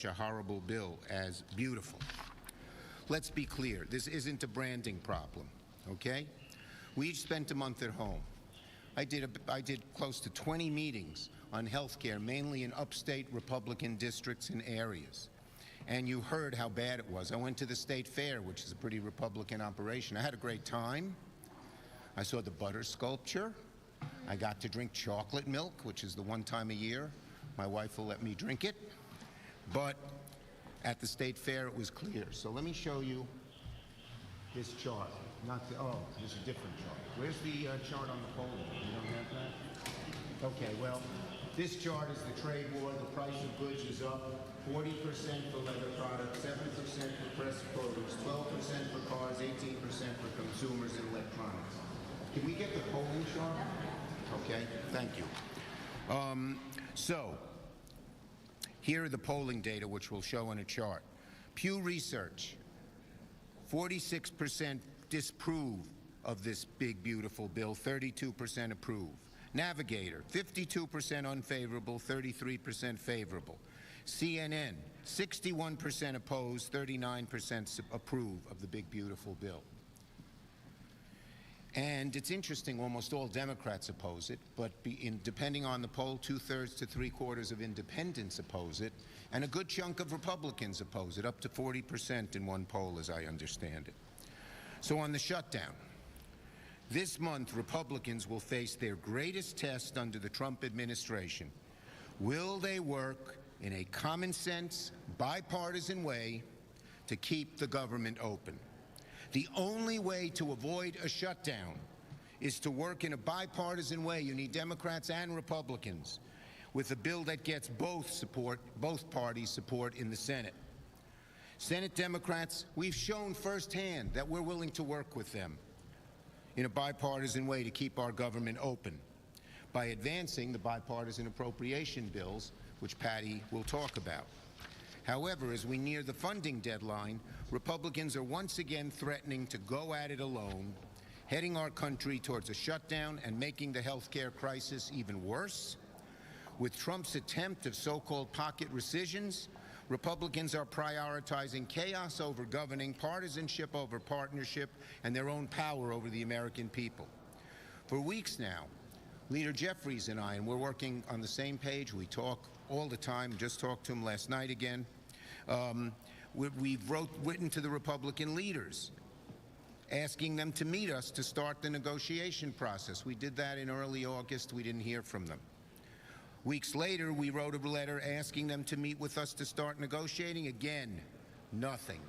a horrible bill as beautiful. Let's be clear, this isn't a branding problem, okay? We each spent a month at home. I did close to 20 meetings on health care, mainly in upstate Republican districts and areas. And you heard how bad it was. I went to the state fair, which is a pretty Republican operation. I had a great time. I saw the butter sculpture. I got to drink chocolate milk, which is the one time a year my wife will let me drink it. But at the state fair, it was clear. So let me show you this chart. There's a different chart. Where's the chart on the polling? You don't have that? Okay, well, this chart is the trade war. The price of goods is up 40% for leather products, 7% for pressed produce, 12% for cars, 18% for consumers and electronics. Can we get the polling chart? Okay, thank you. So, here are the polling data, which we'll show on a chart. Pew Research, 46% disapprove of this big, beautiful bill, 32% approve. Navigator, 52% unfavorable, 33% favorable. CNN, 61% opposed, 39% approve of the big, beautiful bill. And it's interesting, almost all Democrats oppose it, but depending on the poll, 2/3 to 3/4 of independents oppose it, and a good chunk of Republicans oppose it, up to 40% in one poll, as I understand it. So on the shutdown, this month, Republicans will face their greatest test under the Trump administration. Will they work in a common-sense, bipartisan way to keep the government open? The only way to avoid a shutdown is to work in a bipartisan way. You need Democrats and Republicans with a bill that gets both parties support in the Senate. Senate Democrats, we've shown firsthand that we're willing to work with them in a bipartisan way to keep our government open by advancing the bipartisan appropriation bills, which Patty will talk about. However, as we near the funding deadline, Republicans are once again threatening to go at it alone, heading our country towards a shutdown and making the health care crisis even worse. With Trump's attempt of so-called pocket rescissions, Republicans are prioritizing chaos over governing, partisanship over partnership, and their own power over the American people. For weeks now, Leader Jeffries and I, and we're working on the same page, we talk all the time, just talked to him last night again, we've written to the Republican leaders, asking them to meet us to start the negotiation process. We did that in early August. We didn't hear from them. Weeks later, we wrote a letter asking them to meet with us to start negotiating. Again, nothing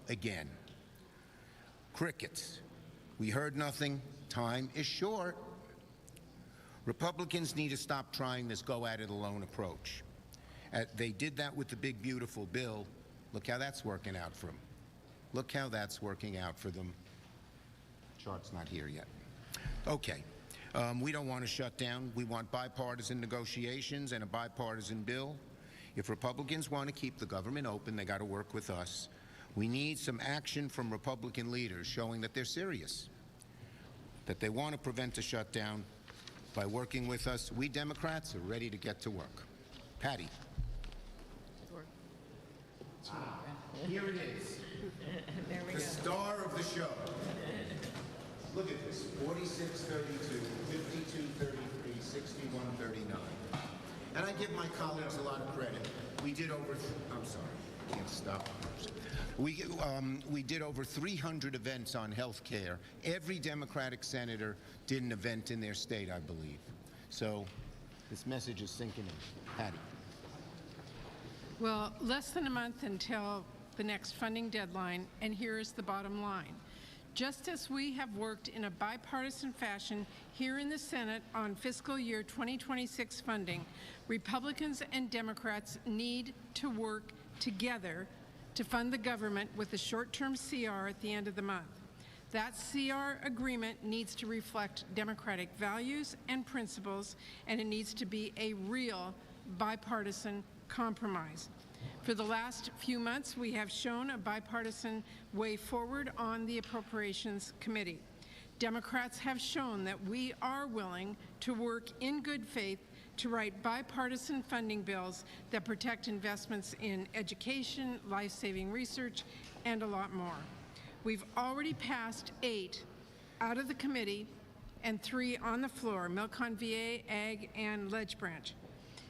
again. Crickets. We heard nothing. Time is short. Republicans need to stop trying this go-at-it-alone approach. They did that with the big, beautiful bill. Look how that's working out for them. Look how that's working out for them. Chart's not here yet. Okay. We don't want to shut down. We want bipartisan negotiations and a bipartisan bill. If Republicans want to keep the government open, they got to work with us. We need some action from Republican leaders showing that they're serious, that they want to prevent a shutdown by working with us. We Democrats are ready to get to work. Patty. Here it is. There we the go. Star of the show. Look at this, 46-32, 52-33, 61-39. And I give my colleagues a lot of credit. We did over, I'm sorry, I can't stop. We did over 300 events on health care. Every Democratic senator did an event in their state, I believe. So this message is sinking in. Patty. Well, less than a month until the next funding deadline, and here is the bottom line. Just as we have worked in a bipartisan fashion here in the Senate on fiscal year 2026 funding, Republicans and Democrats need to work together to fund the government with a short-term CR at the end of the month. That CR agreement needs to reflect Democratic values and principles, and it needs to be a real bipartisan compromise. For the last few months, we have shown a bipartisan way forward on the Appropriations Committee. Democrats have shown that we are willing to work in good faith to write bipartisan funding bills that protect investments in education, life-saving research, and a lot more. We've already passed 8 out of the committee and 3 on the floor, Milcon VA, Ag, and Ledge Branch.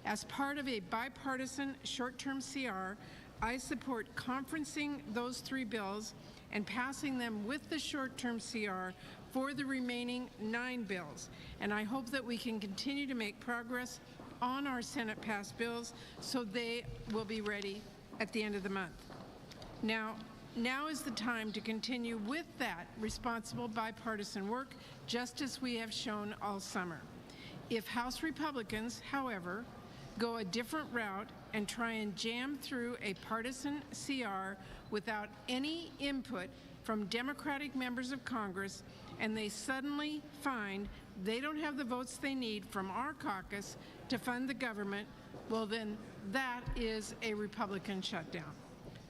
As part of a bipartisan short-term CR, I support conferencing those 3 bills and passing them with the short-term CR for the remaining 9 bills. And I hope that we can continue to make progress on our Senate-passed bills so they will be ready at the end of the month. Now is the time to continue with that responsible bipartisan work, just as we have shown all summer. If House Republicans, however, go a different route and try and jam through a partisan CR without any input from Democratic members of Congress, and they suddenly find they don't have the votes they need from our caucus to fund the government, well then that is a Republican shutdown.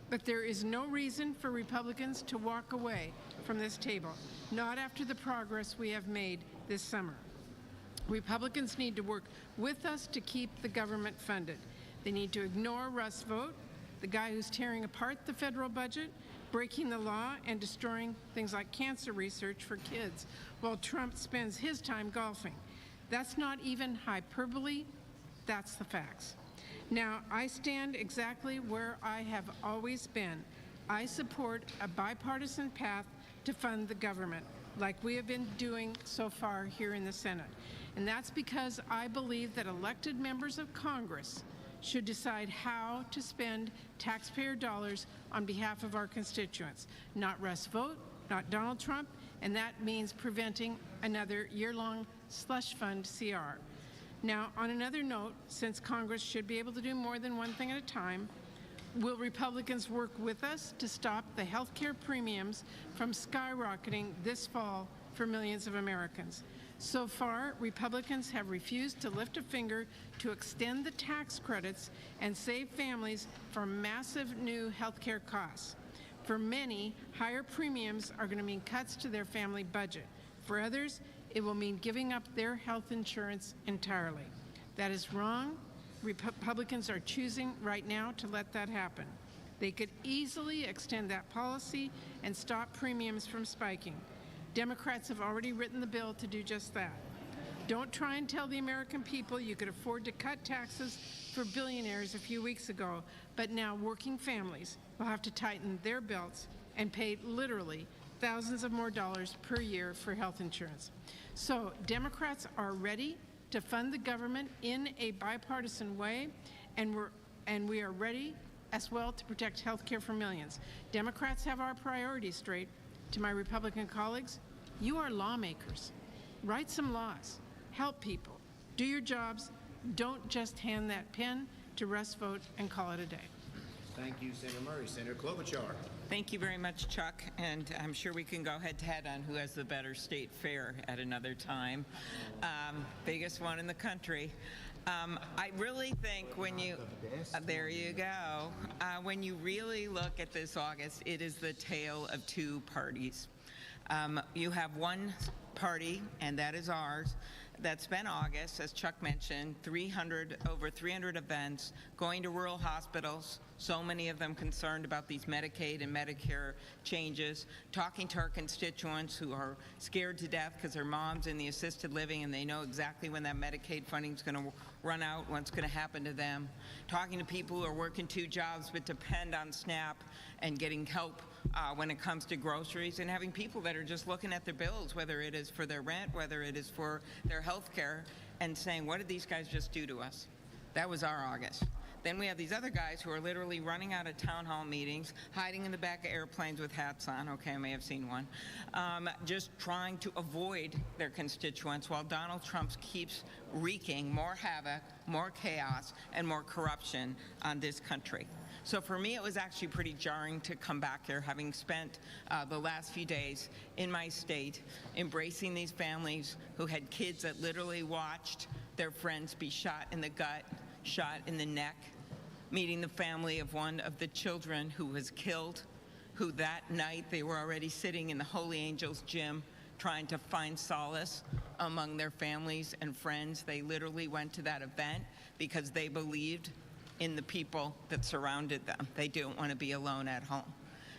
But there is no reason for Republicans to walk away from this table, not after the progress we have made this summer. Republicans need to work with us to keep the government funded. They need to ignore Russ Vought, the guy who's tearing apart the federal budget, breaking the law, and destroying things like cancer research for kids, while Trump spends his time golfing. That's not even hyperbole, that's the facts. Now, I stand exactly where I have always been. I support a bipartisan path to fund the government, like we have been doing so far here in the Senate. And that's because I believe that elected members of Congress should decide how to spend taxpayer dollars on behalf of our constituents, not Russ Vought, not Donald Trump, and that means preventing another year-long slush fund CR. Now, on another note, since Congress should be able to do more than one thing at a time, will Republicans work with us to stop the health care premiums from skyrocketing this fall for millions of Americans? So far, Republicans have refused to lift a finger to extend the tax credits and save families from massive new health care costs. For many, higher premiums are going to mean cuts to their family budget. For others, it will mean giving up their health insurance entirely. That is wrong. Republicans are choosing right now to let that happen. They could easily extend that policy and stop premiums from spiking. Democrats have already written the bill to do just that. Don't try and tell the American people you could afford to cut taxes for billionaires a few weeks ago, but now working families will have to tighten their belts and pay literally thousands of more dollars per year for health insurance. So Democrats are ready to fund the government in a bipartisan way, and we are ready as well to protect health care for millions. Democrats have our priorities straight. To my Republican colleagues, you are lawmakers. Write some laws. Help people. Do your jobs. Don't just hand that pen to Russ Vought and call it a day. Thank you, Senator Murray. Senator Klobuchar. Thank you very much, Chuck, and I'm sure we can go head-to-head on who has the better state fair at another time. Biggest one in the country. I really think when you, there you go, when you really look at this August, it is the tale of two parties. You have one party, and that is ours, that spent August, as Chuck mentioned, over 300 events, going to rural hospitals, so many of them concerned about these Medicaid and Medicare changes, talking to our constituents who are scared to death because their mom's in the assisted living and they know exactly when that Medicaid funding is going to run out, what's going to happen to them, talking to people who are working 2 jobs but depend on SNAP and getting help when it comes to groceries, and having people that are just looking at their bills, whether it is for their rent, whether it is for their health care, and saying, what did these guys just do to us? That was our August. Then we have these other guys who are literally running out of town hall meetings, hiding in the back of airplanes with hats on. Okay, I may have seen one. Just trying to avoid their constituents while Donald Trump keeps wreaking more havoc, more chaos, and more corruption on this country. So for me, it was actually pretty jarring to come back here, having spent the last few days in my state embracing these families who had kids that literally watched their friends be shot in the gut, shot in the neck, meeting the family of one of the children who was killed, who that night they were already sitting in the Holy Angels gym trying to find solace among their families and friends. They literally went to that event because they believed in the people that surrounded them. They didn't want to be alone at home.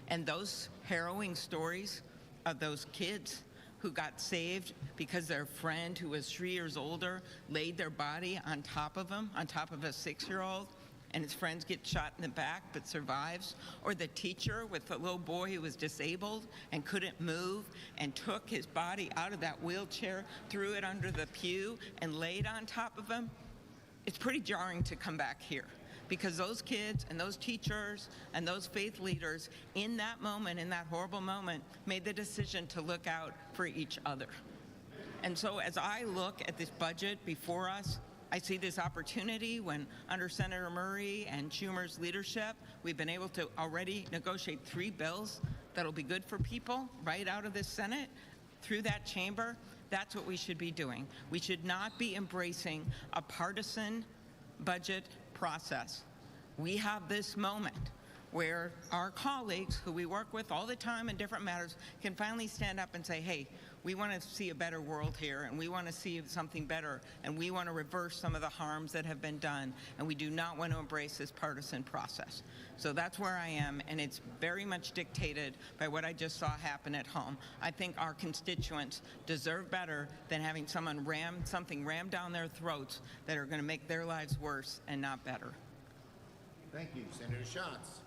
And those harrowing stories of those kids who got saved because their friend who was 3 years older laid their body on top of him, on top of a 6-year-old, and his friends get shot in the back but survives, or the teacher with the little boy who was disabled and couldn't move and took his body out of that wheelchair, threw it under the pew, and laid on top of him. It's pretty jarring to come back here because those kids and those teachers and those faith leaders in that moment, in that horrible moment, made the decision to look out for each other. And so as I look at this budget before us, I see this opportunity when under Senator Murray and Schumer's leadership, we've been able to already negotiate 3 bills that'll be good for people right out of the Senate through that chamber. That's what we should be doing. We should not be embracing a partisan budget process. We have this moment where our colleagues who we work with all the time in different matters can finally stand up and say, hey, we want to see a better world here, and we want to see something better, and we want to reverse some of the harms that have been done, and we do not want to embrace this partisan process. So that's where I am, and it's very much dictated by what I just saw happen at home. I think our constituents deserve better than having something rammed down their throats that are going to make their lives worse and not better. Thank you. Senator Schatz.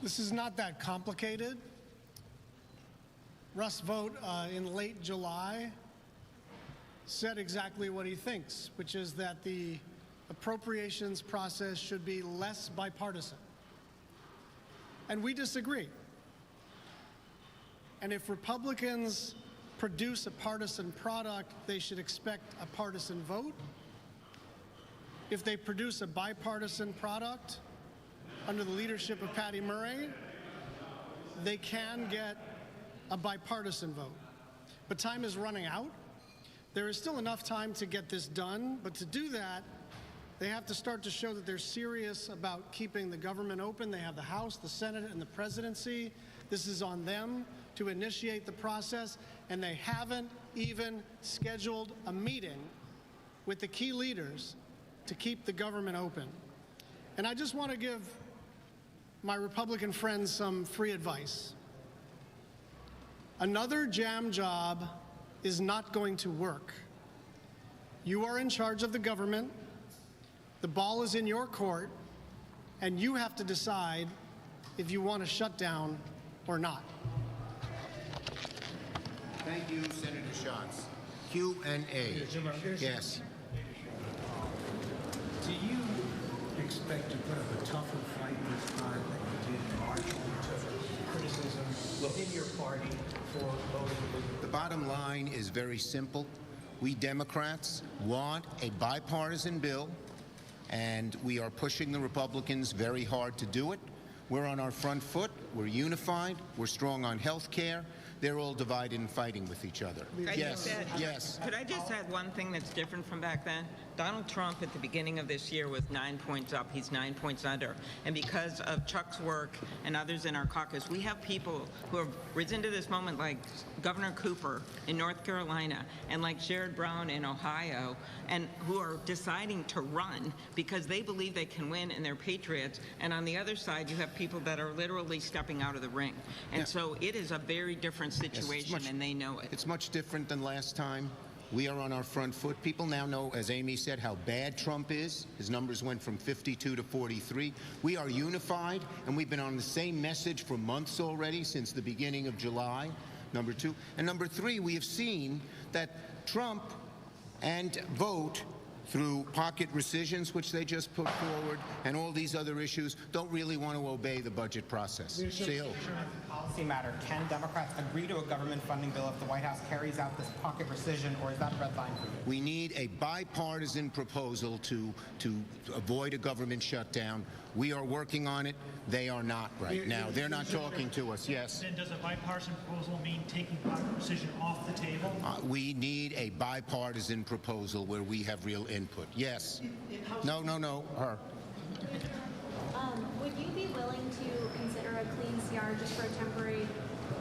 This is not that complicated. Russ Vought in late July said exactly what he thinks, which is that the appropriations process should be less bipartisan. And we disagree. And if Republicans produce a partisan product, they should expect a partisan vote. If they produce a bipartisan product under the leadership of Patty Murray, they can get a bipartisan vote. But time is running out. There is still enough time to get this done, but to do that, they have to start to show that they're serious about keeping the government open. They have the House, the Senate, and the presidency. This is on them to initiate the process, and they haven't even scheduled a meeting with the key leaders to keep the government open. And I just want to give my Republican friends some free advice. Another jam job is not going to work. You are in charge of the government. The ball is in your court, and you have to decide if you want to shut down or not. Thank you, Senator Schatz. Q&A. Yes. Do you expect to put up a tougher fight this time than you did in March when you took criticism within your party for voting? The bottom line is very simple. We Democrats want a bipartisan bill, and we are pushing the Republicans very hard to do it. We're on our front foot. We're unified. We're strong on health care. They're all divided and fighting with each other. Yes. Could I just add one thing that's different from back then? Donald Trump at the beginning of this year was 9 points up. He's 9 points under. And because of Chuck's work and others in our caucus, we have people who have risen to this moment like Governor Cooper in North Carolina and like Sherrod Brown in Ohio, and who are deciding to run because they believe they can win and they're patriots. And on the other side, you have people that are literally stepping out of the ring. And so it is a very different situation, and they know it. It's much different than last time. We are on our front foot. People now know, as Amy said, how bad Trump is. His numbers went from 52 to 43. We are unified, and we've been on the same message for months already, since the beginning of July, number 2. And number 3, we have seen that Trump and Vought, through pocket rescissions, which they just put forward, and all these other issues, don't really want to obey the budget process. Policy matter. Can Democrats agree to a government funding bill if the White House carries out this pocket rescission, or is that a red line for you? We need a bipartisan proposal to avoid a government shutdown. We are working on it. They are not right now. They're not talking to us. Yes. Then does a bipartisan proposal mean taking pocket rescission off the table? We need a bipartisan proposal where we have real input. Yes. No. Her. Would you be willing to consider a clean CR just for a temporary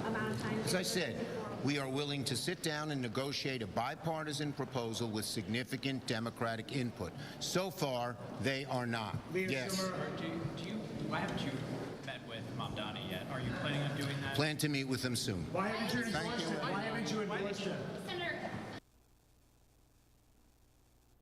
amount of time? As I said, we are willing to sit down and negotiate a bipartisan proposal with significant Democratic input. So far, they are not. Yes. Why haven't you met with Mamdani yet? Are you planning on doing that? Plan to meet with them soon. Why haven't you endorsed it? Why haven't you endorsed it?